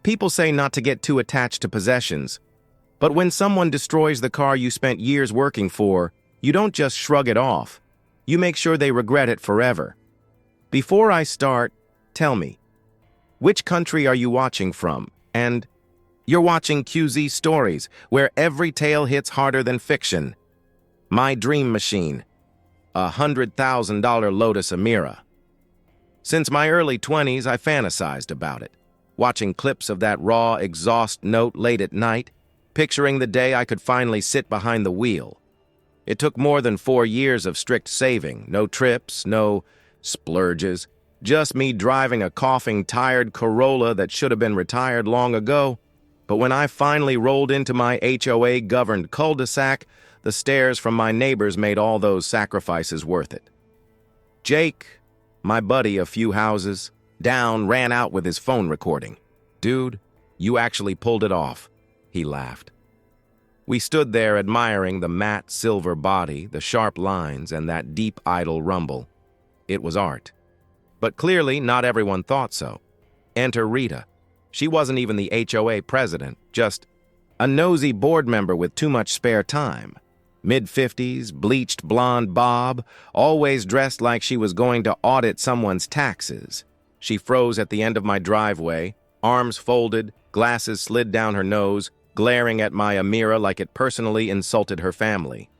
People say not to get too attached to possessions, but when someone destroys the car you spent years working for, you don't just shrug it off. You make sure they regret it forever. Before I start, tell me, which country are you watching from? And you're watching QZ Stories, where every tale hits harder than fiction. My dream machine, a $100,000 Lotus Emira. Since my early 20s, I fantasized about it, watching clips of that raw exhaust note late at night, picturing the day I could finally sit behind the wheel. It took more than 4 years of strict saving, no trips, no splurges, just me driving a coughing, tired Corolla that should have been retired long ago. But when I finally rolled into my HOA-governed cul-de-sac, the stares from my neighbors made all those sacrifices worth it. Jake, my buddy a few houses down, ran out with his phone recording. "Dude, you actually pulled it off," he laughed. We stood there admiring the matte silver body, the sharp lines, and that deep idle rumble. It was art. But clearly, not everyone thought so. Enter Rita. She wasn't even the HOA president, just a nosy board member with too much spare time. Mid-50s, bleached blonde bob, always dressed like she was going to audit someone's taxes. She froze at the end of my driveway, arms folded, glasses slid down her nose, glaring at my Emira like it personally insulted her family.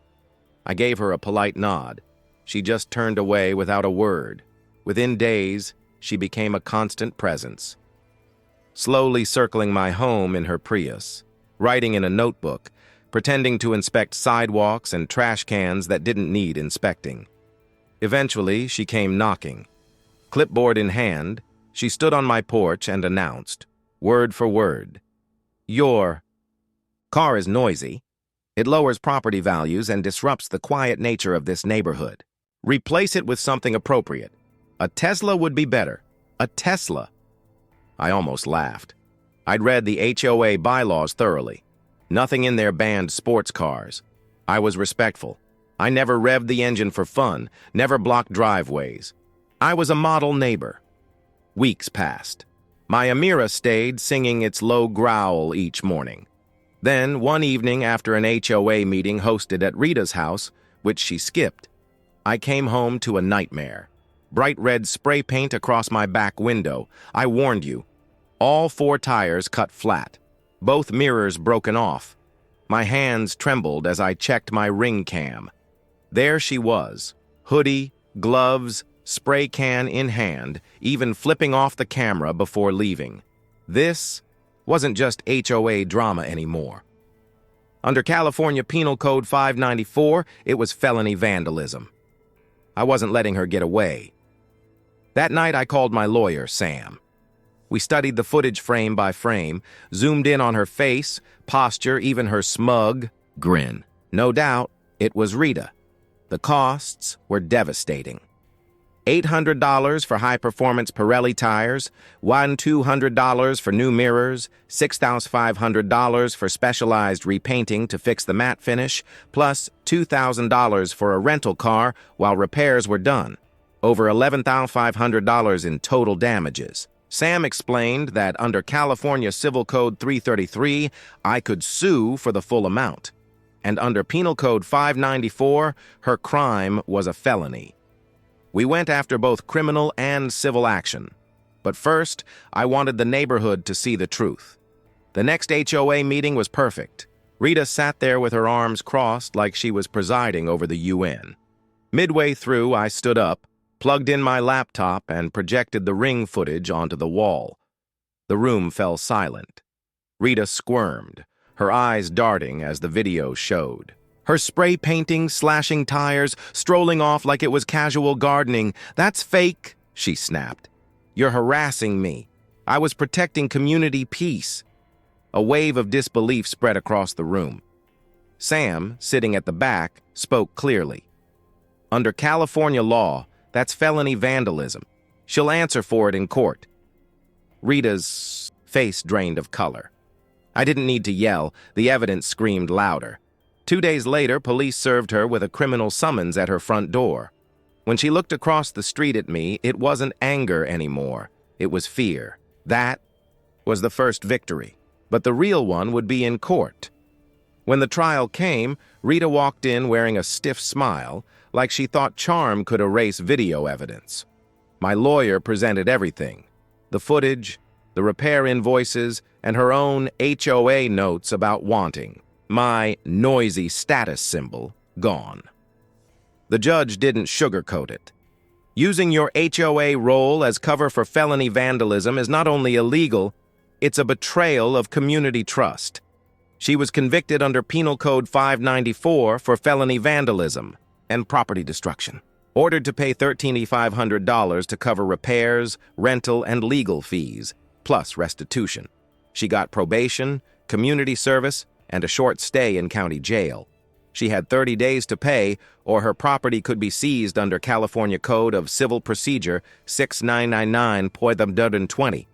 I gave her a polite nod. She just turned away without a word. Within days, she became a constant presence. Slowly circling my home in her Prius, writing in a notebook, pretending to inspect sidewalks and trash cans that didn't need inspecting. Eventually, she came knocking. Clipboard in hand, she stood on my porch and announced, word for word, "Your car is noisy. It lowers property values and disrupts the quiet nature of this neighborhood. Replace it with something appropriate. A Tesla would be better. A Tesla." I almost laughed. I'd read the HOA bylaws thoroughly. Nothing in there banned sports cars. I was respectful. I never revved the engine for fun, never blocked driveways. I was a model neighbor. Weeks passed. My Emira stayed, singing its low growl each morning. Then, one evening after an HOA meeting hosted at Rita's house, which she skipped, I came home to a nightmare. Bright red spray paint across my back window. I warned you. All 4 tires cut flat. Both mirrors broken off. My hands trembled as I checked my ring cam. There she was, hoodie, gloves, spray can in hand, even flipping off the camera before leaving. This wasn't just HOA drama anymore. Under California Penal Code 594, it was felony vandalism. I wasn't letting her get away. That night, I called my lawyer, Sam. We studied the footage frame by frame, zoomed in on her face, posture, even her smug grin. No doubt, it was Rita. The costs were devastating. $800 for high-performance Pirelli tires, $1,200 for new mirrors, $6,500 for specialized repainting to fix the matte finish, plus $2,000 for a rental car while repairs were done. Over $11,500 in total damages. Sam explained that under California Civil Code 333, I could sue for the full amount. And under Penal Code 594, her crime was a felony. We went after both criminal and civil action. But first, I wanted the neighborhood to see the truth. The next HOA meeting was perfect. Rita sat there with her arms crossed like she was presiding over the UN. Midway through, I stood up, plugged in my laptop, and projected the ring footage onto the wall. The room fell silent. Rita squirmed, her eyes darting as the video showed. Her spray painting, slashing tires, strolling off like it was casual gardening. "That's fake," she snapped. "You're harassing me. I was protecting community peace." A wave of disbelief spread across the room. Sam, sitting at the back, spoke clearly. "Under California law, that's felony vandalism. She'll answer for it in court." Rita's face drained of color. I didn't need to yell. The evidence screamed louder. 2 days later, police served her with a criminal summons at her front door. When she looked across the street at me, it wasn't anger anymore. It was fear. That was the first victory, but the real one would be in court. When the trial came, Rita walked in wearing a stiff smile, like she thought charm could erase video evidence. My lawyer presented everything: the footage, the repair invoices, and her own HOA notes about wanting my noisy status symbol gone. The judge didn't sugarcoat it. Using your HOA roll as cover for felony vandalism is not only illegal, it's a betrayal of community trust. She was convicted under Penal Code 594 for felony vandalism and property destruction, ordered to pay $13,500 to cover repairs, rental, and legal fees, plus restitution. She got probation, community service, and a short stay in county jail. She had 30 days to pay, or her property could be seized under California Code of Civil Procedure 6999.20.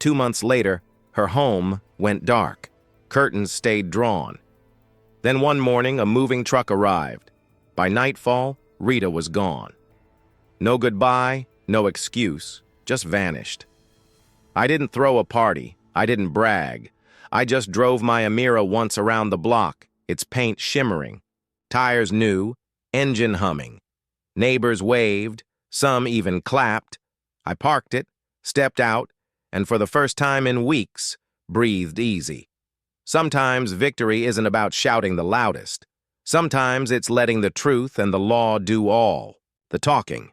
2 months later, her home went dark. Curtains stayed drawn. Then one morning, a moving truck arrived. By nightfall, Rita was gone. No goodbye, no excuse, just vanished. I didn't throw a party. I didn't brag. I just drove my Amira once around the block, its paint shimmering, tires new, engine humming. Neighbors waved, some even clapped. I parked it, stepped out, and for the first time in weeks, breathed easy. Sometimes victory isn't about shouting the loudest. Sometimes it's letting the truth and the law do all the talking.